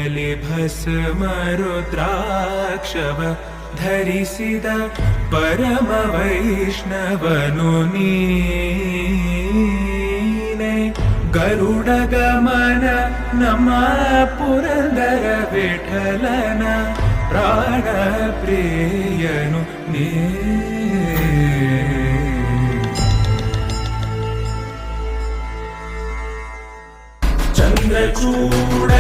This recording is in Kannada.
ಕೂಡಲಿ ಭಸ್ಮ ರುದ್ರಾಕ್ಷವ ಧರಿಸಿದ ಪರಮ ವೈಷ್ಣವನು ನೀನೆ. ಗರುಡ ಗಮನ ನಮ್ಮ ಪುರಂದರ ವಿಠಲನ ಪ್ರಾಣ ಪ್ರಿಯನು ನೀ. ಚಂದ್ರಚೂಡ